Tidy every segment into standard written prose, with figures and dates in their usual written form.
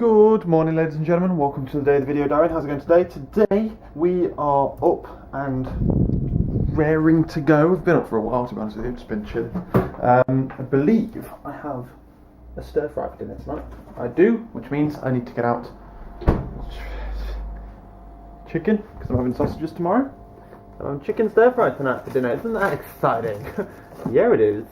Good morning, ladies and gentlemen. Welcome to the day of the video diary. How's it going today? Today we are up and raring to go. We've been up for a while, to be honest with you. It's been chilling. I believe I have a stir fry for dinner tonight. I do, which means I need to get out chicken because I'm having sausages tomorrow. I'm having chicken stir fry tonight for dinner. Isn't that exciting? Yeah, it is.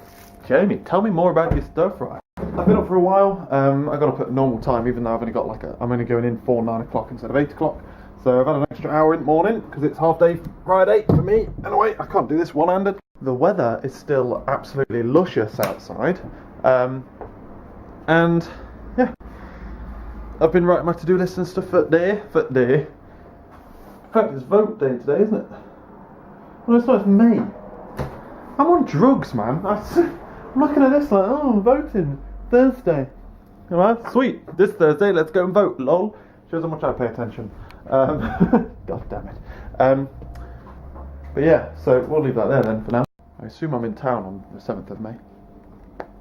Jamie, tell me more about your stir fry. I've been up for a while. I got up at normal time, even though I've only got I'm only going in for 9 o'clock instead of 8 o'clock. So I've had an extra hour in the morning because it's half day Friday for me. Anyway, I can't do this one-handed. The weather is still absolutely luscious outside. And yeah, I've been writing my to-do list and stuff for day. In fact, it's vote day today, isn't it? Well, it's not, it's May. I'm on drugs, man. I'm looking at this like, oh, voting. Thursday. Alright, sweet. This Thursday, let's go and vote. Lol. Shows how much I pay attention. God damn it. But yeah, so we'll leave that there then for now. I assume I'm in town on the 7th of May.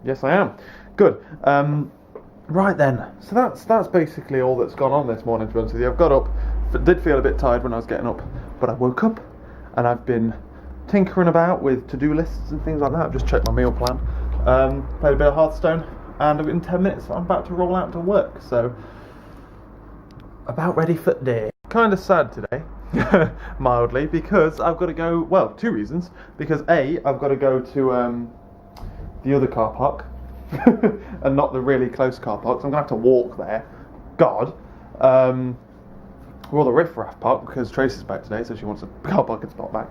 Yes, I am. Good. Right then. So that's basically all that's gone on this morning, to be honest with you. I've got up. Did feel a bit tired when I was getting up, but I woke up and I've been tinkering about with to-do lists and things like that. I've just checked my meal plan. Played a bit of Hearthstone. And in 10 minutes I'm about to roll out to work, so about ready for the day. Kind of sad today, mildly, because I've got to go, well, 2 reasons. Because A, I've got to go to the other car park, and not the really close car park, so I'm going to have to walk there. God. Well, the Riff Raff park, because Tracy's back today, so she wants a car parking spot back.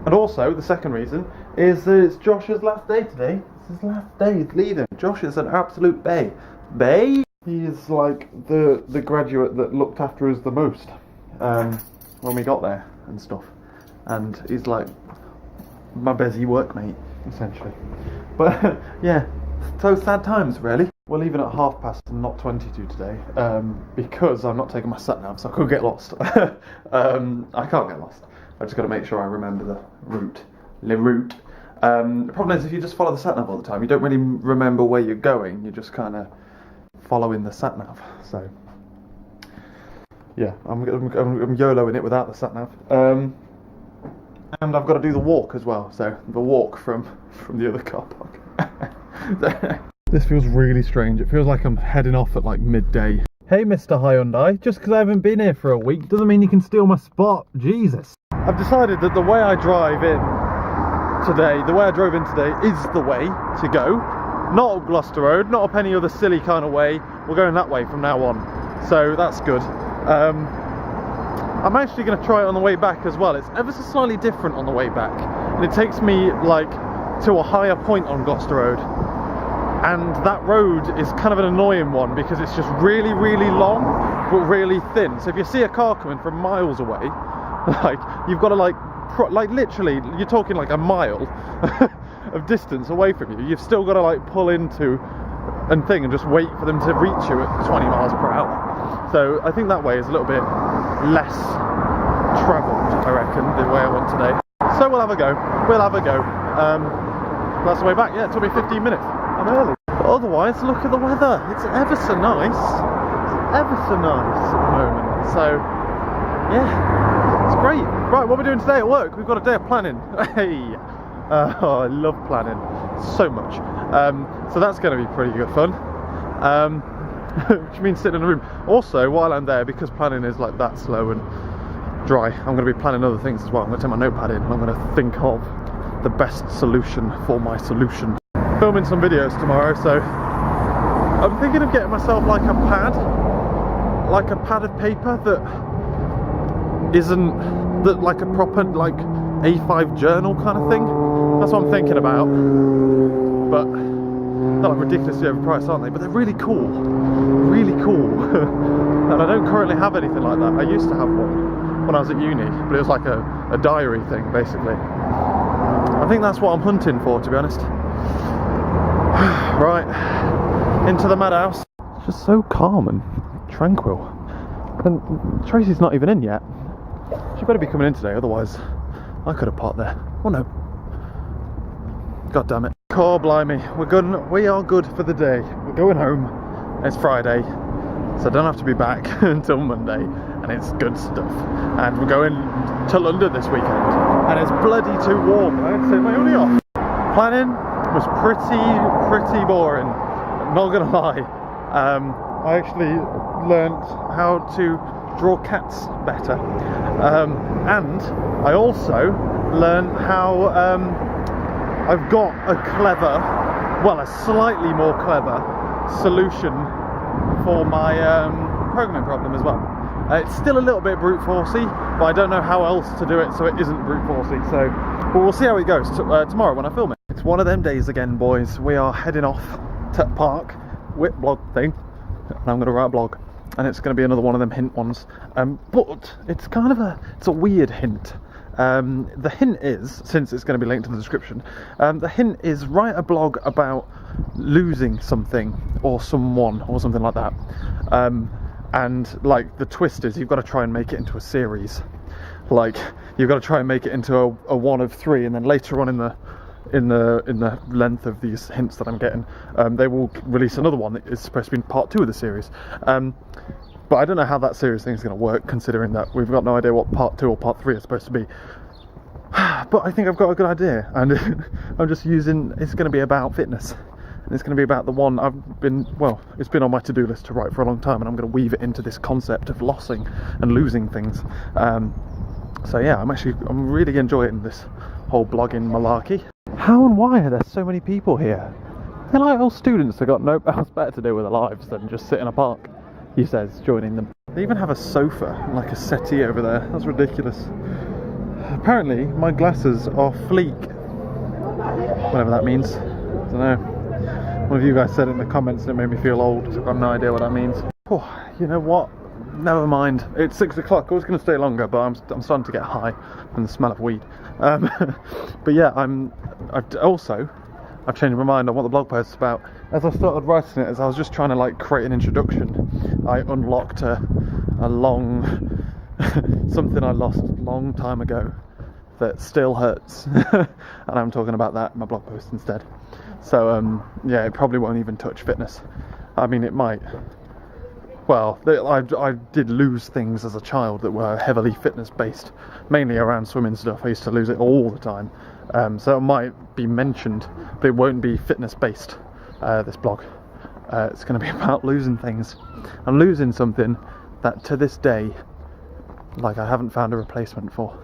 And also, the second reason is that it's Josh's last day today. It's his last day, he's leaving. Josh is an absolute bae. Bae? He is like the graduate that looked after us the most when we got there and stuff. And he's like my busy workmate, essentially. But yeah, so sad times, really. We're leaving at 12:30 and not 22 today, because I'm not taking my sat-nav, so I could get lost. I can't get lost. I've just got to make sure I remember the route. The problem is, if you just follow the sat-nav all the time, you don't really remember where you're going. You're just kind of following the sat-nav. So, yeah, I'm YOLOing it without the sat-nav. And I've got to do the walk as well. So, the walk from the other car park. This feels really strange. It feels like I'm heading off at like midday. Hey, Mr. Hyundai, just because I haven't been here for a week doesn't mean you can steal my spot. Jesus. I've decided that the way I drove in today is the way to go. Not up Gloucester Road, not up any other silly kind of way. We're going that way from now on. So that's good. I'm actually going to try it on the way back as well. It's ever so slightly different on the way back. And it takes me like to a higher point on Gloucester Road. And that road is kind of an annoying one because it's just really, really long, but really thin. So if you see a car coming from miles away, like, you've got to like literally, you're talking like a mile of distance away from you. You've still got to like pull into and just wait for them to reach you at 20 miles per hour. So I think that way is a little bit less travelled, I reckon, the way I went today. So we'll have a go. That's the way back. Yeah, it took me 15 minutes. I'm early. But otherwise, look at the weather. It's ever so nice. At the moment. So, yeah, it's great. Right, what we're doing today at work, we've got a day of planning. Hey, I love planning so much. So that's going to be pretty good fun. Which means sitting in a room. Also, while I'm there, because planning is like that slow and dry, I'm going to be planning other things as well. I'm going to take my notepad in and I'm going to think of the best solution for my solution. Filming some videos tomorrow, so I'm thinking of getting myself like a pad of paper that isn't like a proper like A5 journal kind of thing. That's what I'm thinking about. But they're like ridiculously overpriced, aren't they? But they're really cool, and I don't currently have anything like that. I used to have one when I was at uni, but it was like a diary thing basically. I think that's what I'm hunting for, to be honest. Right, into the madhouse. It's just so calm and tranquil. And Tracy's not even in yet. She better be coming in today, otherwise I could have parked there. Oh no. God damn it. Core blimey, we are good for the day. We're going home. It's Friday, so I don't have to be back until Monday, and it's good stuff. And we're going to London this weekend, and it's bloody too warm. I had to take my hoodie off. Planning was pretty boring. Not gonna lie. I actually learnt how to draw cats better, and I also learned how I've got a slightly more clever solution for my programming problem as well. It's still a little bit brute forcey, but I don't know how else to do it so it isn't brute forcey. So, but we'll see how it goes tomorrow when I film it. It's one of them days again, boys. We are heading off to Park Whip blog thing, and I'm going to write a blog, and it's going to be another one of them hint ones. But it's kind of a weird hint. The hint is, since it's going to be linked in the description, the hint is write a blog about losing something or someone or something like that. And like the twist is you've got to try and make it into a series. Like you've got to try and make it into a one of three, and then later on in the length of these hints that I'm getting, they will release another one that is supposed to be part 2 of the series. But I don't know how that series thing is going to work, considering that we've got no idea what part 2 or part 3 is supposed to be. But I think I've got a good idea, and I'm just using. It's going to be about fitness, and it's going to be about the one it's been on my to-do list to write for a long time, and I'm going to weave it into this concept of lossing and losing things. So yeah, I'm really enjoying this whole blogging malarkey. How and why are there so many people here? They're like all students that got no else better to do with their lives than just sit in a park, he says, joining them. They even have a sofa, like a settee over there. That's ridiculous. Apparently, my glasses are fleek. Whatever that means. I don't know. One of you guys said it in the comments and it made me feel old, so I've got no idea what that means. Oh, you know what? Never mind. It's 6 o'clock. I was going to stay longer, but I'm starting to get high from the smell of weed. But yeah, I've changed my mind on what the blog post is about. As I started writing it, as I was just trying to like create an introduction, I unlocked a long something I lost a long time ago that still hurts, and I'm talking about that in my blog post instead. So yeah, it probably won't even touch fitness. I mean, it might. Well, I did lose things as a child that were heavily fitness based, mainly around swimming stuff. I used to lose it all the time. So it might be mentioned, but it won't be fitness based, this blog. It's going to be about losing things. And losing something that to this day, like, I haven't found a replacement for.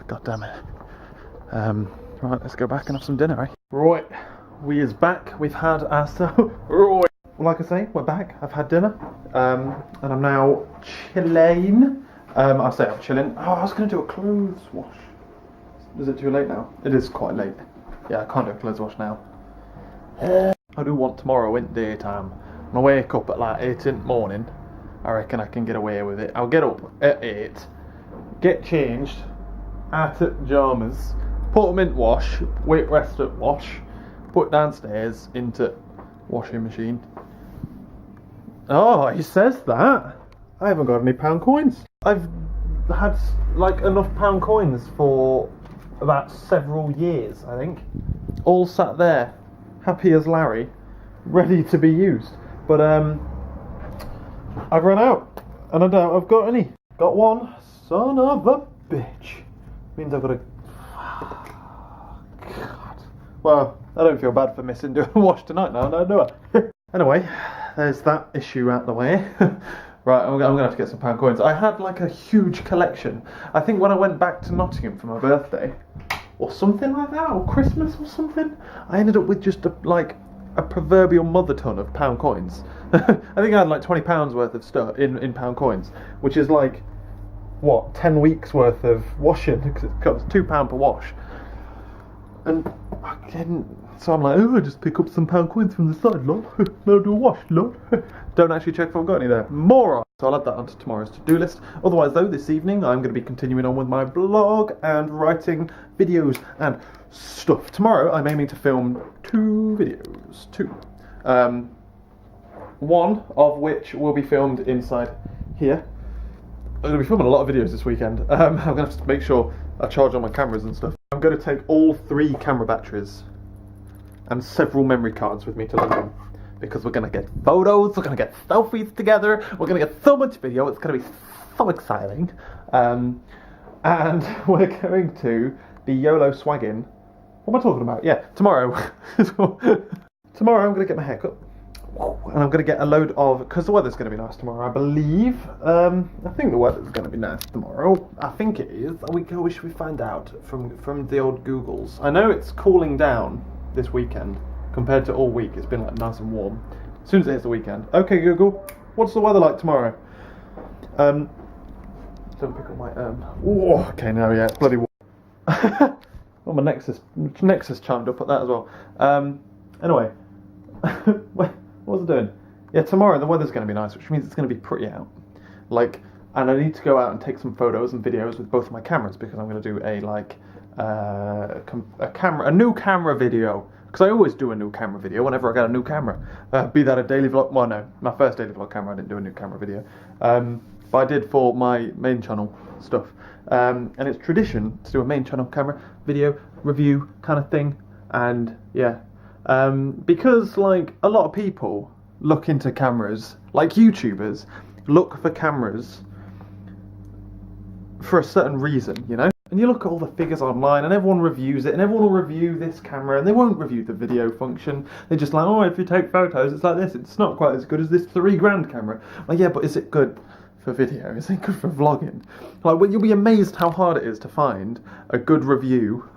God damn it. Right, let's go back and have some dinner, eh? Right, we is back. We've had ourselves... Right. Like I say, we're back. I've had dinner, and I'm now chilling. I say I'm chilling. Oh, I was going to do a clothes wash. Is it too late now? It is quite late. Yeah, I can't do a clothes wash now. I do want tomorrow in daytime. When I wake up at like 8 in the morning, I reckon I can get away with it. I'll get up at 8, get changed, out at pyjamas, put them in wash, wait rest at wash, put downstairs into washing machine. Oh, he says that. I haven't got any pound coins. I've had like enough pound coins for about several years, I think. All sat there, happy as Larry, ready to be used. But I've run out, and I doubt I've got any. Got one. Son of a bitch. Means I've got a... God. Well, I don't feel bad for missing doing a wash tonight now, no, do I? Anyway, there's that issue out the way. Right, I'm going to have to get some pound coins. I had like a huge collection. I think when I went back to Nottingham for my birthday, or something like that, or Christmas or something, I ended up with just a proverbial mother ton of pound coins. I think I had like £20 worth of stuff in pound coins, which is like, what, 10 weeks worth of washing, because it costs £2 per wash. And so I'm like, oh, I just pick up some pound coins from the side, lol. No, do a wash, lol. Don't actually check if I've got any there. Moron! So I'll add that onto tomorrow's to-do list. Otherwise, though, this evening I'm going to be continuing on with my blog and writing videos and stuff. Tomorrow I'm aiming to film 2 videos. 2. One of which will be filmed inside here. I'm going to be filming a lot of videos this weekend. I'm going to have to make sure I charge all my cameras and stuff. I'm going to take all 3 camera batteries and several memory cards with me to London. Because we're going to get photos, we're going to get selfies together, we're going to get so much video, it's going to be so exciting. And we're going to be YOLO swagging. What am I talking about? Yeah, tomorrow. Tomorrow I'm going to get my hair cut. And I'm going to get a load of, because the weather's going to be nice tomorrow, I believe. I think the weather's going to be nice tomorrow. I think it is. We wish we find out from the old Googles. I know it's cooling down this weekend compared to all week. It's been like nice and warm. As soon as it hits the weekend. Okay, Google, what's the weather like tomorrow? Don't pick up my oh, okay, now yeah, it's bloody warm. Oh, my Nexus chimed up at that as well. Anyway, what was I doing? Yeah, tomorrow the weather's going to be nice, which means it's going to be pretty out. Like, and I need to go out and take some photos and videos with both of my cameras because I'm going to do a new camera video. Because I always do a new camera video whenever I get a new camera. Be that a daily vlog. Well, no, my first daily vlog camera, I didn't do a new camera video. But I did for my main channel stuff. And it's tradition to do a main channel camera video review kind of thing. And yeah, because like a lot of people look into cameras, like YouTubers look for cameras for a certain reason, you know? And you look at all the figures online and everyone reviews it and everyone will review this camera and they won't review the video function. They're just like, oh, if you take photos, it's like this. It's not quite as good as this $3,000 camera. Like, yeah, but is it good for video? Is it good for vlogging? Like, well, you'll be amazed how hard it is to find a good review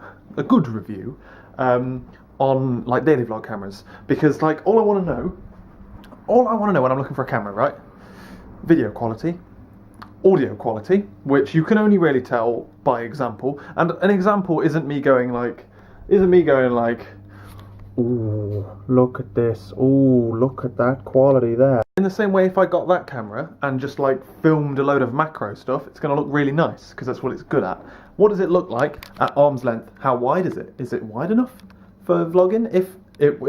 on like daily vlog cameras. Because like all I want to know when I'm looking for a camera, right? Video quality, audio quality, which you can only really tell by example. And an example isn't me going like, ooh, look at this, ooh, look at that quality there. In the same way, if I got that camera and just like filmed a load of macro stuff, it's going to look really nice because that's what it's good at. What does it look like at arm's length? How wide is it? Is it wide enough for vlogging? If it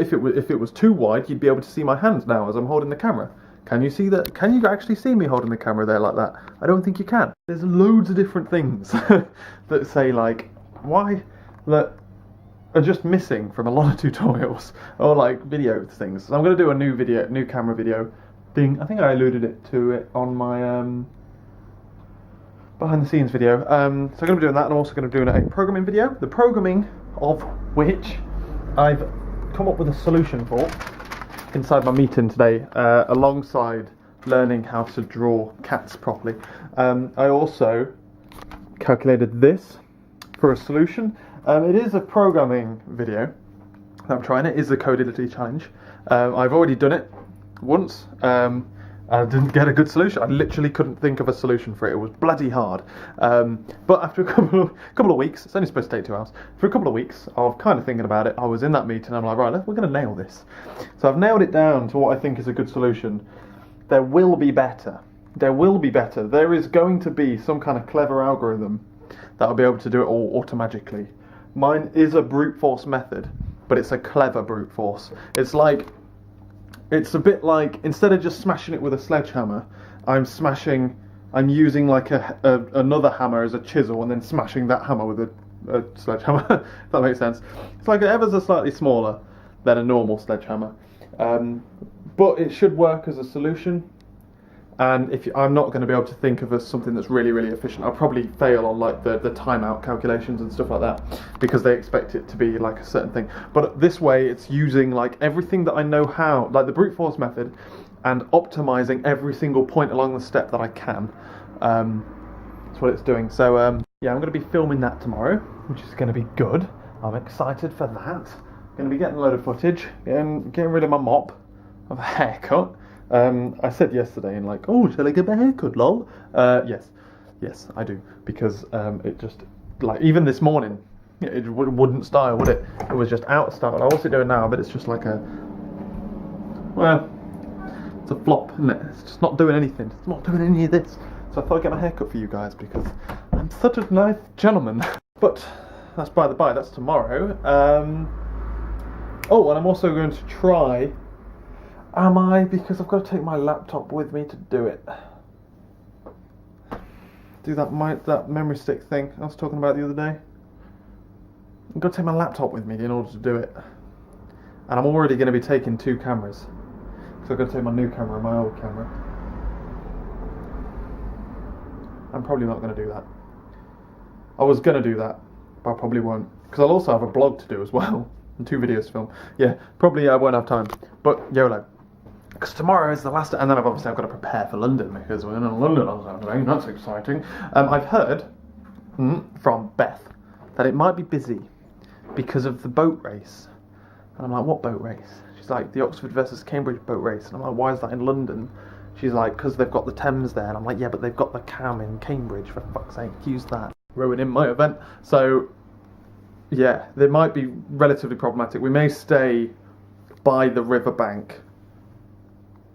was too wide, you'd be able to see my hands now as I'm holding the camera. Can you see that? Can you actually see me holding the camera there like that? I don't think you can. There's loads of different things that say like why that are just missing from a lot of tutorials or like video things. So I'm going to do a new camera video thing. I think I alluded to it on my behind the scenes video. So I'm going to be doing that, and I'm also going to be doing a programming video. The programming of which I've come up with a solution for inside my meeting today, alongside learning how to draw cats properly. I also calculated this for a solution. It is a programming video that I'm trying. It is the Codility challenge. I've already done it once. I didn't get a good solution. I literally couldn't think of a solution for it. It was bloody hard. But after a couple of weeks, it's only supposed to take 2 hours. For a couple of weeks of kind of thinking about it, I was in that meeting. I'm like, right, we're going to nail this. So I've nailed it down to what I think is a good solution. There will be better. There will be better. There is going to be some kind of clever algorithm that will be able to do it all automatically. Mine is a brute force method, but it's a clever brute force. It's a bit like, instead of just smashing it with a sledgehammer, I'm using like another hammer as a chisel and then smashing that hammer with a sledgehammer, if that makes sense. It's like ever so slightly smaller than a normal sledgehammer. But it should work as a solution. And I'm not going to be able to think of something that's really, really efficient. I'll probably fail on like the timeout calculations and stuff like that because they expect it to be like a certain thing. But this way, it's using like everything that I know how, like the brute force method, and optimizing every single point along the step that I can. That's what it's doing. So yeah, I'm going to be filming that tomorrow, which is going to be good. I'm excited for that. Going to be getting a load of footage and getting rid of my mop of a haircut. I said yesterday in like, oh, shall I get my haircut, lol? Yes, I do, because it just, like, even this morning, it wouldn't style, would it? It was just out of style. What's it doing now? But it's just like well, it's a flop, isn't it? It's just not doing anything. It's not doing any of this. So I thought I'd get my haircut for you guys, because I'm such a nice gentleman. But that's by the by, that's tomorrow. Oh, and I'm also going to try... because I've got to take my laptop with me to do it. Do that memory stick thing I was talking about the other day. I've got to take my laptop with me in order to do it. And I'm already going to be taking 2 cameras. So I'm going to take my new camera and my old camera. I'm probably not going to do that. I was going to do that, but I probably won't. Because I'll also have a blog to do as well. And 2 videos to film. Yeah, probably I won't have time. But YOLO. Because tomorrow is the last, and then I've got to prepare for London because we're in London on Saturday. That's exciting. I've heard from Beth that it might be busy because of the boat race. And I'm like, what boat race? She's like, the Oxford versus Cambridge boat race. And I'm like, why is that in London? She's like, because they've got the Thames there. And I'm like, yeah, but they've got the Cam in Cambridge, for fuck's sake. Use that. Ruining my event. So, yeah, they might be relatively problematic. We may stay by the riverbank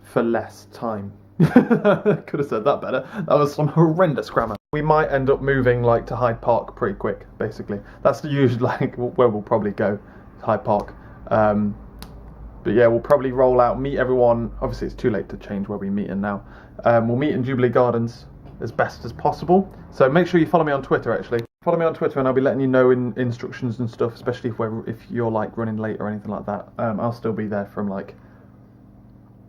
for less time. Could have said that better. That was some horrendous grammar. We might end up moving like to Hyde Park pretty quick, basically. That's the usual like where we'll probably go, Hyde Park. But yeah, we'll probably roll out, meet everyone. Obviously, it's too late to change where we meet in now. We'll meet in Jubilee Gardens as best as possible. So make sure you follow me on Twitter. Actually, follow me on Twitter, and I'll be letting you know in instructions and stuff. Especially if you're like running late or anything like that. I'll still be there from like.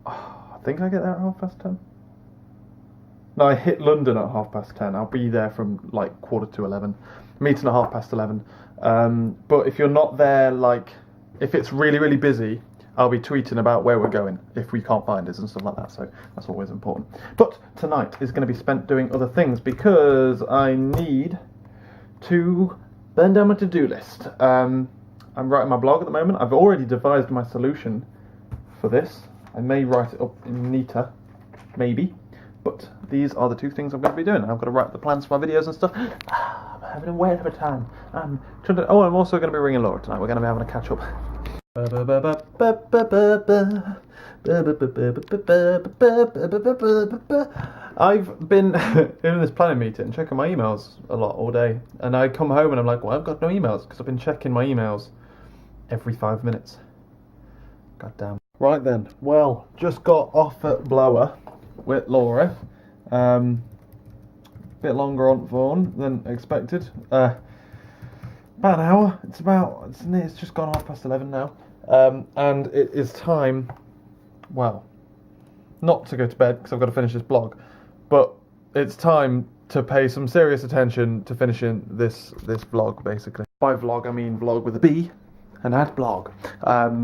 I think I get there at 10:30. No, I hit London at 10:30. I'll be there from like 11:15. Meeting at 11:30. But if you're not there, like, if it's really, really busy, I'll be tweeting about where we're going if we can't find us and stuff like that. So that's always important. But tonight is going to be spent doing other things because I need to burn down my to-do list. I'm writing my blog at the moment. I've already devised my solution for this. I may write it up in neater, maybe. But these are the 2 things I'm going to be doing. I've got to write the plans for my videos and stuff. I'm having a whale of a time. I'm also going to be ringing Laura tonight. We're going to be having a catch up. I've been in this planning meeting checking my emails a lot all day. And I come home and I'm like, well, I've got no emails because I've been checking my emails every 5 minutes. God damn. Right then, well, just got off at Blower with Laura. Bit longer on phone than expected. About an hour. It's just gone 11:30 now. And it is time, well, not to go to bed because I've got to finish this blog, but it's time to pay some serious attention to finishing this vlog, basically. By vlog, I mean vlog with a B. And add blog,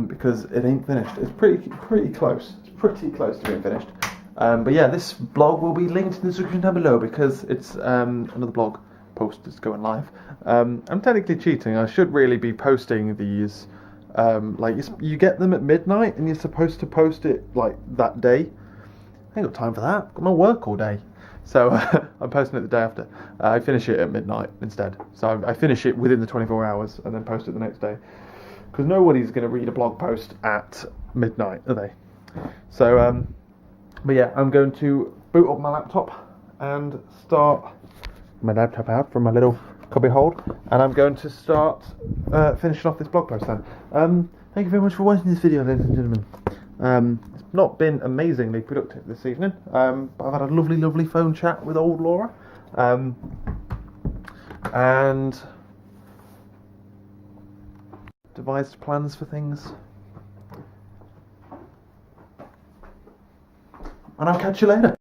because it ain't finished. It's pretty close. It's pretty close to being finished. But yeah, this blog will be linked in the description down below because it's another blog post that's going live. I'm technically cheating. I should really be posting these. Like you get them at midnight, and you're supposed to post it like that day. I ain't got time for that. I've got my work all day. So I'm posting it the day after. I finish it at midnight instead. So I finish it within the 24 hours and then post it the next day. Because nobody's going to read a blog post at midnight, are they? So, but yeah, I'm going to boot up my laptop and start my laptop out from my little cubby hold, and I'm going to start finishing off this blog post then. Thank you very much for watching this video, ladies and gentlemen. It's not been amazingly productive this evening, but I've had a lovely phone chat with old Laura, and devised plans for things, and I'll catch you later.